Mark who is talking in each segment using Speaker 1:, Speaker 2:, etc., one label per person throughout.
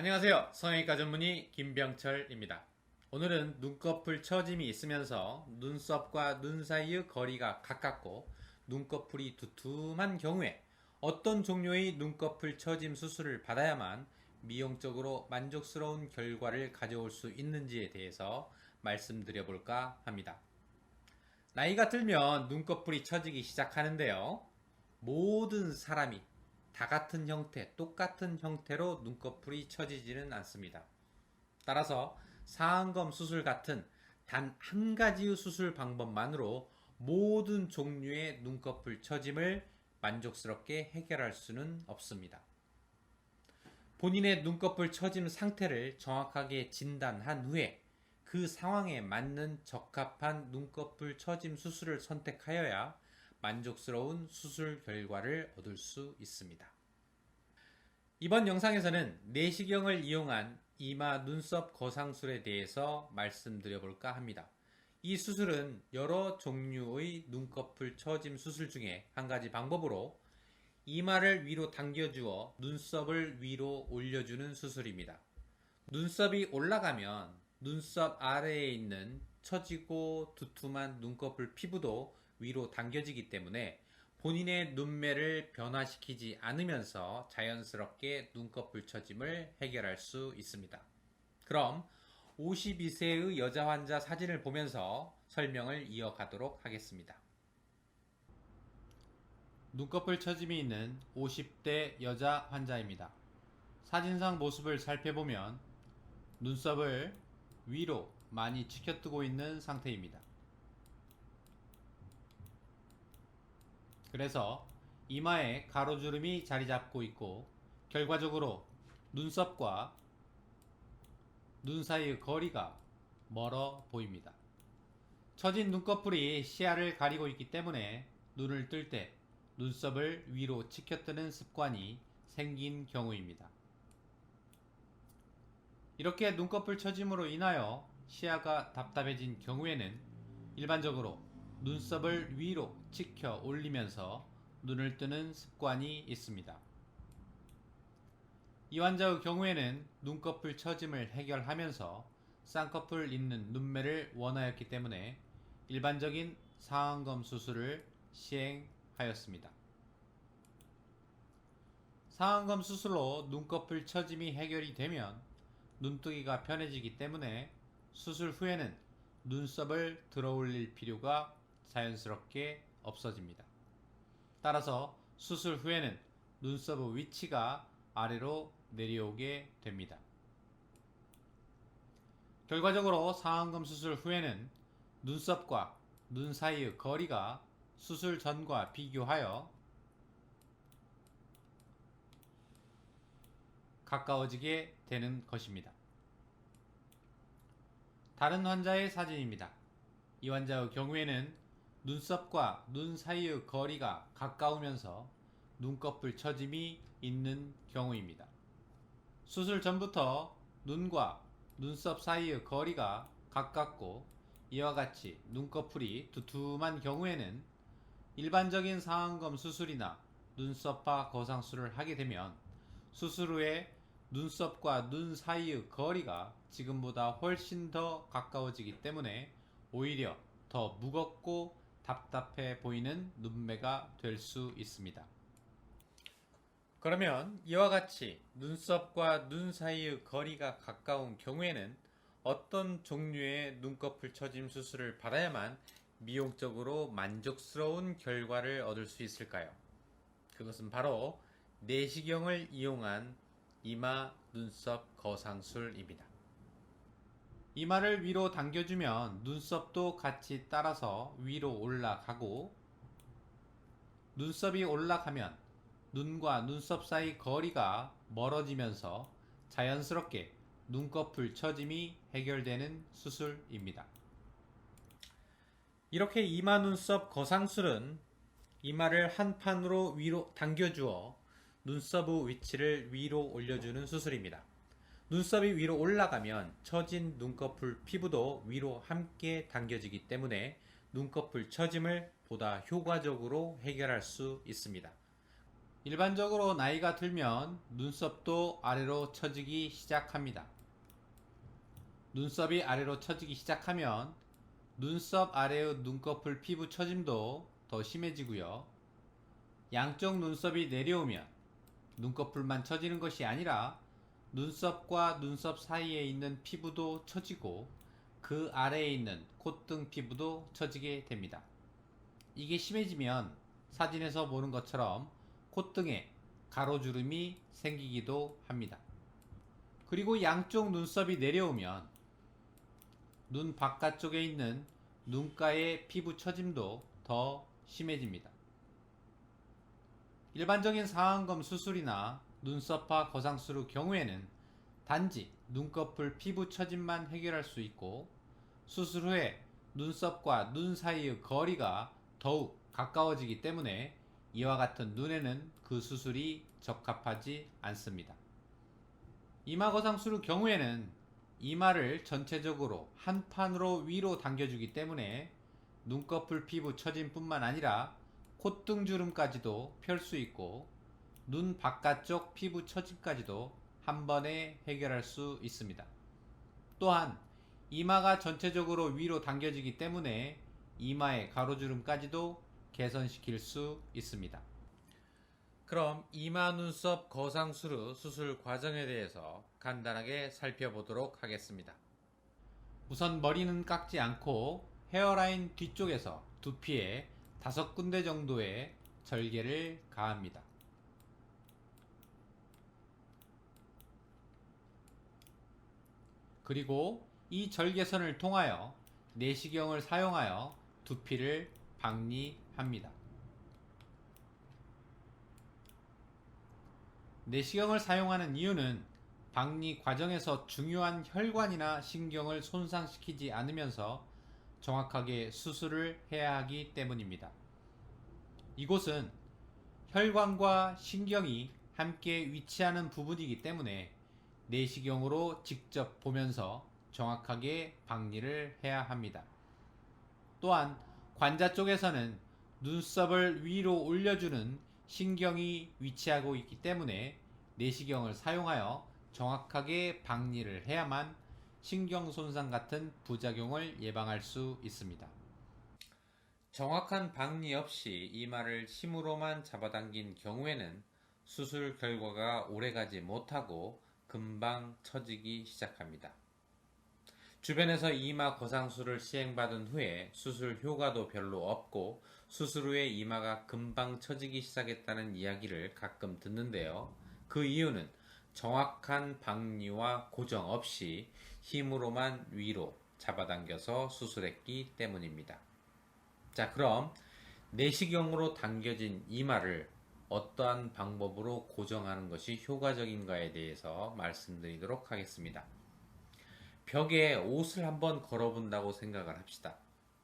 Speaker 1: 안녕하세요. 성형외과 전문의 김병철입니다. 오늘은 눈꺼풀 처짐이 있으면서 눈썹과 눈 사이의 거리가 가깝고 눈꺼풀이 두툼한 경우에 어떤 종류의 눈꺼풀 처짐 수술을 받아야만 미용적으로 만족스러운 결과를 가져올 수 있는지에 대해서 말씀드려 볼까 합니다. 나이가 들면 눈꺼풀이 처지기 시작하는데요. 모든 사람이 다 같은 형태, 똑같은 형태로 눈꺼풀이 처지지는 않습니다. 따라서 상안검 수술 같은 단 한 가지의 수술 방법만으로 모든 종류의 눈꺼풀 처짐을 만족스럽게 해결할 수는 없습니다. 본인의 눈꺼풀 처짐 상태를 정확하게 진단한 후에 그 상황에 맞는 적합한 눈꺼풀 처짐 수술을 선택하여야 만족스러운 수술 결과를 얻을 수 있습니다. 이번 영상에서는 내시경을 이용한 이마 눈썹 거상술에 대해서 말씀드려 볼까 합니다. 이 수술은 여러 종류의 눈꺼풀 처짐 수술 중에 한 가지 방법으로 이마를 위로 당겨주어 눈썹을 위로 올려주는 수술입니다. 눈썹이 올라가면 눈썹 아래에 있는 처지고 두툼한 눈꺼풀 피부도 위로 당겨지기 때문에 본인의 눈매를 변화시키지 않으면서 자연스럽게 눈꺼풀 처짐을 해결할 수 있습니다. 그럼 52세의 여자 환자 사진을 보면서 설명을 이어가도록 하겠습니다. 눈꺼풀 처짐이 있는 50대 여자 환자입니다. 사진상 모습을 살펴보면 눈썹을 위로 많이 치켜뜨고 있는 상태입니다. 그래서 이마에 가로주름이 자리 잡고 있고 결과적으로 눈썹과 눈 사이의 거리가 멀어 보입니다. 처진 눈꺼풀이 시야를 가리고 있기 때문에 눈을 뜰 때 눈썹을 위로 치켜뜨는 습관이 생긴 경우입니다. 이렇게 눈꺼풀 처짐으로 인하여 시야가 답답해진 경우에는 일반적으로 눈썹을 위로 치켜 올리면서 눈을 뜨는 습관이 있습니다. 이 환자의 경우에는 눈꺼풀 처짐을 해결하면서 쌍꺼풀 있는 눈매를 원하였기 때문에 일반적인 상안검 수술을 시행하였습니다. 상안검 수술로 눈꺼풀 처짐이 해결이 되면 눈뜨기가 편해지기 때문에 수술 후에는 눈썹을 들어 올릴 필요가 자연스럽게 없어집니다. 따라서 수술 후에는 눈썹의 위치가 아래로 내려오게 됩니다. 결과적으로 상안검 수술 후에는 눈썹과 눈 사이의 거리가 수술 전과 비교하여 가까워지게 되는 것입니다. 다른 환자의 사진입니다. 이 환자의 경우에는 눈썹과 눈 사이의 거리가 가까우면서 눈꺼풀 처짐이 있는 경우입니다. 수술 전부터 눈과 눈썹 사이의 거리가 가깝고 이와 같이 눈꺼풀이 두툼한 경우에는 일반적인 상안검 수술이나 눈썹화 거상술을 하게 되면 수술 후에 눈썹과 눈 사이의 거리가 지금보다 훨씬 더 가까워지기 때문에 오히려 더 무겁고 답답해 보이는 눈매가 될 수 있습니다. 그러면 이와 같이 눈썹과 눈 사이의 거리가 가까운 경우에는 어떤 종류의 눈꺼풀 처짐 수술을 받아야만 미용적으로 만족스러운 결과를 얻을 수 있을까요? 그것은 바로 내시경을 이용한 이마 눈썹 거상술입니다. 이마를 위로 당겨주면 눈썹도 같이 따라서 위로 올라가고 눈썹이 올라가면 눈과 눈썹 사이 거리가 멀어지면서 자연스럽게 눈꺼풀 처짐이 해결되는 수술입니다. 이렇게 이마 눈썹 거상술은 이마를 한 판으로 위로 당겨주어 눈썹의 위치를 위로 올려주는 수술입니다. 눈썹이 위로 올라가면 처진 눈꺼풀 피부도 위로 함께 당겨지기 때문에 눈꺼풀 처짐을 보다 효과적으로 해결할 수 있습니다. 일반적으로 나이가 들면 눈썹도 아래로 처지기 시작합니다. 눈썹이 아래로 처지기 시작하면 눈썹 아래의 눈꺼풀 피부 처짐도 더 심해지고요. 양쪽 눈썹이 내려오면 눈꺼풀만 처지는 것이 아니라 눈썹과 눈썹 사이에 있는 피부도 처지고 그 아래에 있는 콧등 피부도 처지게 됩니다. 이게 심해지면 사진에서 보는 것처럼 콧등에 가로주름이 생기기도 합니다. 그리고 양쪽 눈썹이 내려오면 눈 바깥쪽에 있는 눈가의 피부 처짐도 더 심해집니다. 일반적인 상안검 수술이나 눈썹화 거상술의 경우에는 단지 눈꺼풀 피부 처짐만 해결할 수 있고 수술 후에 눈썹과 눈 사이의 거리가 더욱 가까워지기 때문에 이와 같은 눈에는 그 수술이 적합하지 않습니다. 이마 거상술의 경우에는 이마를 전체적으로 한 판으로 위로 당겨주기 때문에 눈꺼풀 피부 처짐뿐만 아니라 콧등주름까지도 펼 수 있고 눈 바깥쪽 피부 처짐까지도 한 번에 해결할 수 있습니다. 또한 이마가 전체적으로 위로 당겨지기 때문에 이마의 가로주름까지도 개선시킬 수 있습니다. 그럼 이마 눈썹 거상술의 수술 과정에 대해서 간단하게 살펴보도록 하겠습니다. 우선 머리는 깎지 않고 헤어라인 뒤쪽에서 두피에 5군데 정도의 절개를 가합니다. 그리고 이 절개선을 통하여 내시경을 사용하여 두피를 박리합니다. 내시경을 사용하는 이유는 박리 과정에서 중요한 혈관이나 신경을 손상시키지 않으면서 정확하게 수술을 해야 하기 때문입니다. 이곳은 혈관과 신경이 함께 위치하는 부분이기 때문에 내시경으로 직접 보면서 정확하게 박리를 해야 합니다. 또한 관자 쪽에서는 눈썹을 위로 올려주는 신경이 위치하고 있기 때문에 내시경을 사용하여 정확하게 박리를 해야만 신경 손상 같은 부작용을 예방할 수 있습니다. 정확한 박리 없이 이마를 힘으로만 잡아당긴 경우에는 수술 결과가 오래가지 못하고 금방 처지기 시작합니다. 주변에서 이마 거상술을 시행받은 후에 수술 효과도 별로 없고 수술 후에 이마가 금방 처지기 시작했다는 이야기를 가끔 듣는데요. 그 이유는 정확한 박리와 고정 없이 힘으로만 위로 잡아당겨서 수술했기 때문입니다. 자, 그럼 내시경으로 당겨진 이마를 어떠한 방법으로 고정하는 것이 효과적인가에 대해서 말씀드리도록 하겠습니다. 벽에 옷을 한번 걸어본다고 생각을 합시다.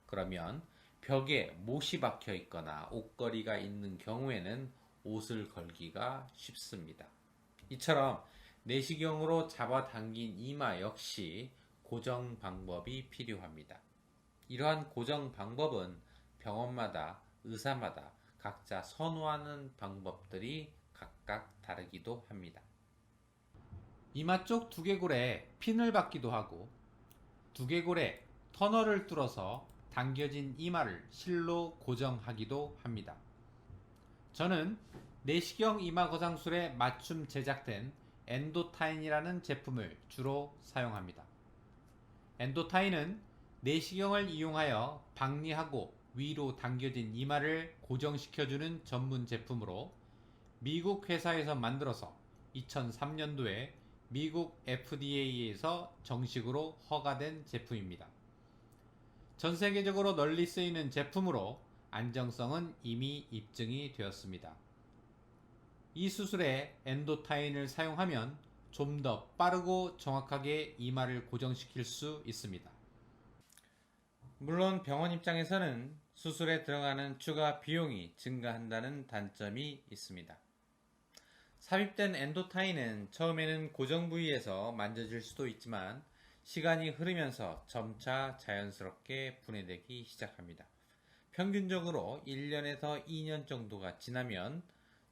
Speaker 1: 그러면 벽에 못이 박혀 있거나 옷걸이가 있는 경우에는 옷을 걸기가 쉽습니다. 이처럼 내시경으로 잡아당긴 이마 역시 고정 방법이 필요합니다. 이러한 고정 방법은 병원마다 의사마다 각자 선호하는 방법들이 각각 다르기도 합니다. 이마 쪽 두개골에 핀을 박기도 하고 두개골에 터널을 뚫어서 당겨진 이마를 실로 고정하기도 합니다. 저는 내시경 이마 거상술에 맞춤 제작된 엔도타인이라는 제품을 주로 사용합니다. 엔도타인은 내시경을 이용하여 박리하고 위로 당겨진 이마를 고정시켜주는 전문 제품으로 미국 회사에서 만들어서 2003년도에 미국 FDA에서 정식으로 허가된 제품입니다. 전 세계적으로 널리 쓰이는 제품으로 안정성은 이미 입증이 되었습니다. 이 수술에 엔도타인을 사용하면 좀 더 빠르고 정확하게 이마를 고정시킬 수 있습니다. 물론 병원 입장에서는 수술에 들어가는 추가 비용이 증가한다는 단점이 있습니다. 삽입된 엔도타인은 처음에는 고정 부위에서 만져질 수도 있지만 시간이 흐르면서 점차 자연스럽게 분해되기 시작합니다. 평균적으로 1년에서 2년 정도가 지나면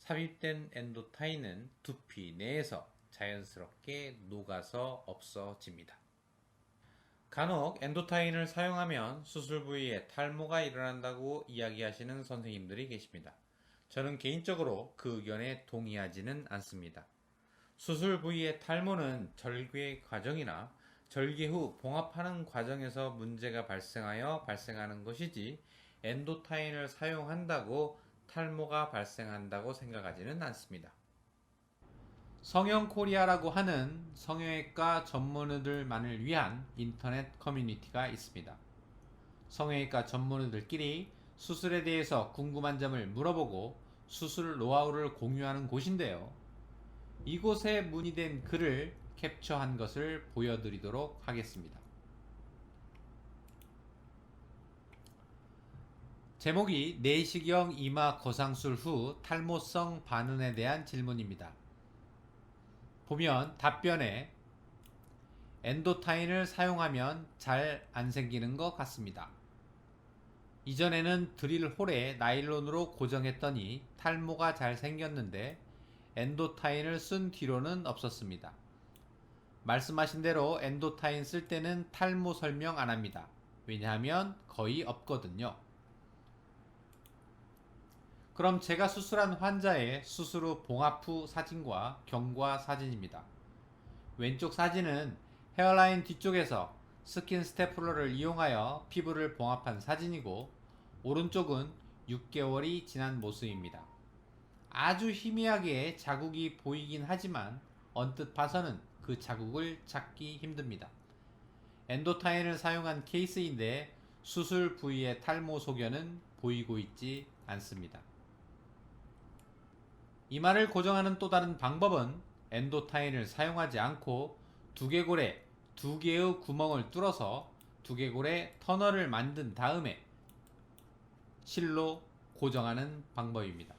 Speaker 1: 삽입된 엔도타인은 두피 내에서 자연스럽게 녹아서 없어집니다. 간혹 엔도타인을 사용하면 수술 부위에 탈모가 일어난다고 이야기하시는 선생님들이 계십니다. 저는 개인적으로 그 의견에 동의하지는 않습니다. 수술 부위의 탈모는 절개 과정이나 절개 후 봉합하는 과정에서 문제가 발생하여 발생하는 것이지 엔도타인을 사용한다고 탈모가 발생한다고 생각하지는 않습니다. 성형코리아라고 하는 성형외과 전문의들만을 위한 인터넷 커뮤니티가 있습니다. 성형외과 전문의들끼리 수술에 대해서 궁금한 점을 물어보고 수술 노하우를 공유하는 곳인데요. 이곳에 문의된 글을 캡처한 것을 보여드리도록 하겠습니다. 제목이 내시경 이마 거상술 후 탈모성 반응에 대한 질문입니다. 보면 답변에 엔도타인을 사용하면 잘 안 생기는 것 같습니다. 이전에는 드릴 홀에 나일론으로 고정했더니 탈모가 잘 생겼는데 엔도타인을 쓴 뒤로는 없었습니다. 말씀하신 대로 엔도타인 쓸 때는 탈모 설명 안 합니다. 왜냐하면 거의 없거든요. 그럼 제가 수술한 환자의 수술 후 봉합 후 사진과 경과 사진입니다. 왼쪽 사진은 헤어라인 뒤쪽에서 스킨 스테플러를 이용하여 피부를 봉합한 사진이고 오른쪽은 6개월이 지난 모습입니다. 아주 희미하게 자국이 보이긴 하지만 언뜻 봐서는 그 자국을 찾기 힘듭니다. 엔도타인을 사용한 케이스인데 수술 부위의 탈모 소견은 보이고 있지 않습니다. 이마를 고정하는 또 다른 방법은 엔도타인을 사용하지 않고 두개골에 2개의 구멍을 뚫어서 두개골에 터널을 만든 다음에 실로 고정하는 방법입니다.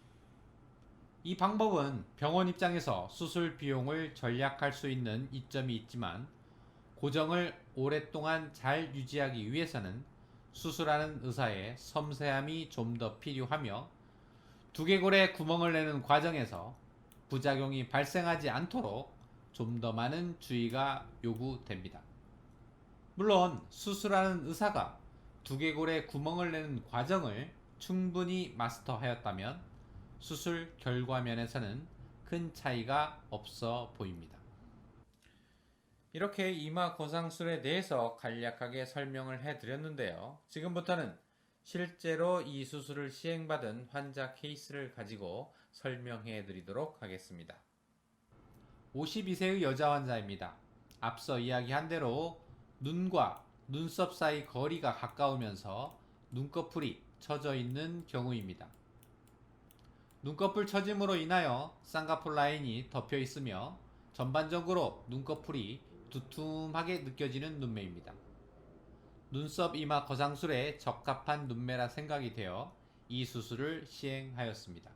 Speaker 1: 이 방법은 병원 입장에서 수술 비용을 절약할 수 있는 이점이 있지만 고정을 오랫동안 잘 유지하기 위해서는 수술하는 의사의 섬세함이 좀 더 필요하며 두개골에 구멍을 내는 과정에서 부작용이 발생하지 않도록 좀 더 많은 주의가 요구됩니다. 물론 수술하는 의사가 두개골에 구멍을 내는 과정을 충분히 마스터하였다면 수술 결과면에서는 큰 차이가 없어 보입니다. 이렇게 이마 거상술에 대해서 간략하게 설명을 해드렸는데요. 지금부터는 실제로 이 수술을 시행받은 환자 케이스를 가지고 설명해 드리도록 하겠습니다. 52세의 여자 환자입니다. 앞서 이야기한 대로 눈과 눈썹 사이 거리가 가까우면서 눈꺼풀이 처져 있는 경우입니다. 눈꺼풀 처짐으로 인하여 쌍꺼풀 라인이 덮여 있으며 전반적으로 눈꺼풀이 두툼하게 느껴지는 눈매입니다. 눈썹 이마 거상술에 적합한 눈매라 생각이 되어 이 수술을 시행하였습니다.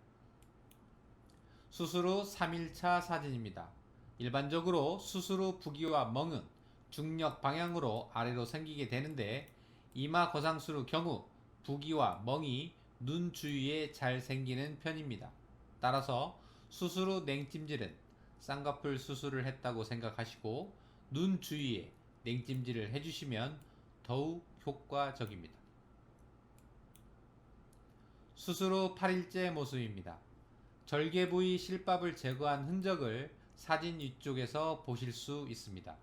Speaker 1: 수술 후 3일차 사진입니다. 일반적으로 수술 후 부기와 멍은 중력 방향으로 아래로 생기게 되는데 이마 거상술 후 경우 부기와 멍이 눈 주위에 잘 생기는 편입니다. 따라서 수술 후 냉찜질은 쌍꺼풀 수술을 했다고 생각하시고 눈 주위에 냉찜질을 해주시면 더욱 효과적입니다. 수술 후 8일째 모습입니다. 절개 부위 실밥을 제거한 흔적을 사진 위쪽에서 보실 수 있습니다.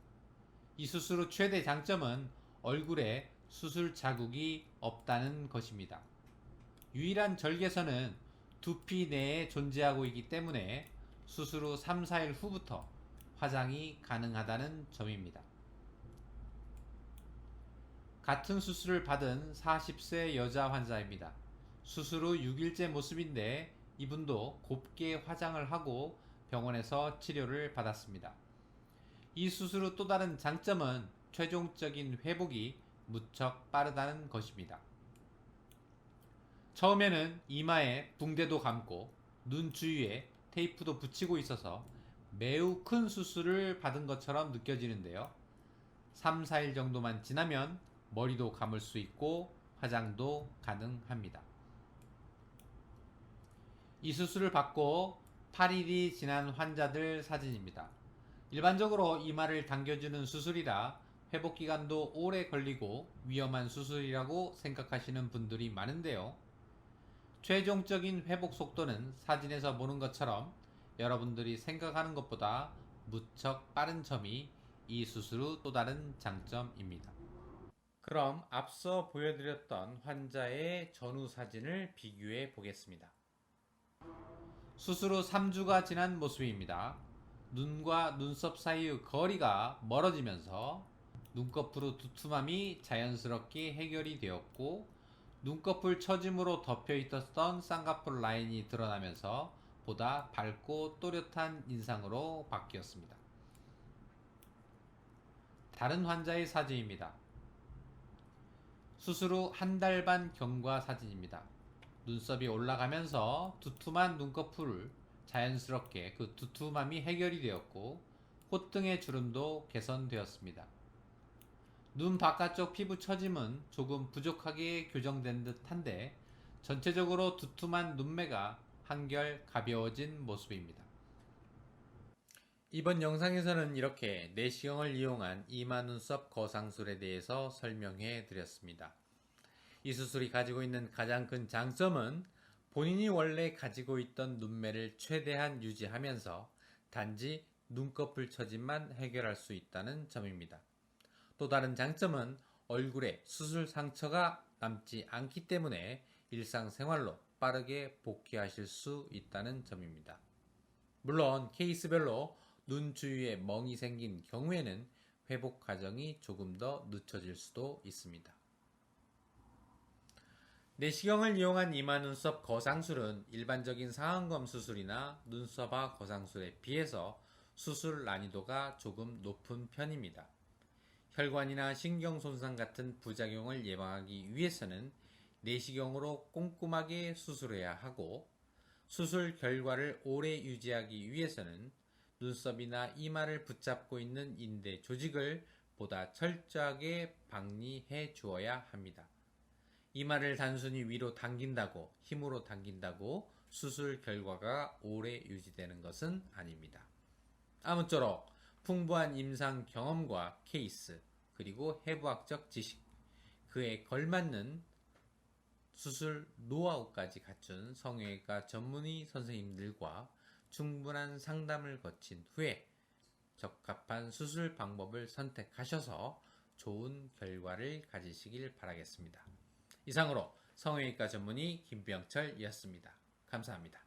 Speaker 1: 이 수술 후 최대 장점은 얼굴에 수술 자국이 없다는 것입니다. 유일한 절개선은 두피 내에 존재하고 있기 때문에 수술 후 3, 4일 후부터 화장이 가능하다는 점입니다. 같은 수술을 받은 40세 여자 환자입니다. 수술 후 6일째 모습인데 이분도 곱게 화장을 하고 병원에서 치료를 받았습니다. 이 수술 후 또 다른 장점은 최종적인 회복이 무척 빠르다는 것입니다. 처음에는 이마에 붕대도 감고 눈 주위에 테이프도 붙이고 있어서 매우 큰 수술을 받은 것처럼 느껴지는데요. 3, 4일 정도만 지나면 머리도 감을 수 있고 화장도 가능합니다. 이 수술을 받고 8일이 지난 환자들 사진입니다. 일반적으로 이마를 당겨주는 수술이라 회복기간도 오래 걸리고 위험한 수술이라고 생각하시는 분들이 많은데요. 최종적인 회복 속도는 사진에서 보는 것처럼 여러분들이 생각하는 것보다 무척 빠른 점이 이 수술 후 또 다른 장점입니다. 그럼 앞서 보여드렸던 환자의 전후 사진을 비교해 보겠습니다. 수술 후 3주가 지난 모습입니다. 눈과 눈썹 사이의 거리가 멀어지면서 눈꺼풀의 두툼함이 자연스럽게 해결이 되었고, 눈꺼풀 처짐으로 덮여 있었던 쌍꺼풀 라인이 드러나면서 보다 밝고 또렷한 인상으로 바뀌었습니다. 다른 환자의 사진입니다. 수술 후 한 달 반 경과 사진입니다. 눈썹이 올라가면서 두툼한 눈꺼풀을 자연스럽게 그 두툼함이 해결이 되었고, 콧등의 주름도 개선되었습니다. 눈 바깥쪽 피부 처짐은 조금 부족하게 교정된 듯한데 전체적으로 두툼한 눈매가 한결 가벼워진 모습입니다. 이번 영상에서는 이렇게 내시경을 이용한 이마 눈썹 거상술에 대해서 설명해 드렸습니다. 이 수술이 가지고 있는 가장 큰 장점은 본인이 원래 가지고 있던 눈매를 최대한 유지하면서 단지 눈꺼풀 처짐만 해결할 수 있다는 점입니다. 또 다른 장점은 얼굴에 수술 상처가 남지 않기 때문에 일상생활로 빠르게 복귀하실 수 있다는 점입니다. 물론 케이스별로 눈 주위에 멍이 생긴 경우에는 회복 과정이 조금 더 늦춰질 수도 있습니다. 내시경을 이용한 이마 눈썹 거상술은 일반적인 상안검 수술이나 눈썹화 거상술에 비해서 수술 난이도가 조금 높은 편입니다. 혈관이나 신경 손상 같은 부작용을 예방하기 위해서는 내시경으로 꼼꼼하게 수술해야 하고, 수술 결과를 오래 유지하기 위해서는 눈썹이나 이마를 붙잡고 있는 인대 조직을 보다 철저하게 박리해 주어야 합니다. 이마를 단순히 위로 당긴다고, 힘으로 당긴다고 수술 결과가 오래 유지되는 것은 아닙니다. 아무쪼록 풍부한 임상 경험과 케이스, 그리고 해부학적 지식, 그에 걸맞는 수술 노하우까지 갖춘 성형외과 전문의 선생님들과 충분한 상담을 거친 후에 적합한 수술 방법을 선택하셔서 좋은 결과를 가지시길 바라겠습니다. 이상으로 성형외과 전문의 김병철이었습니다. 감사합니다.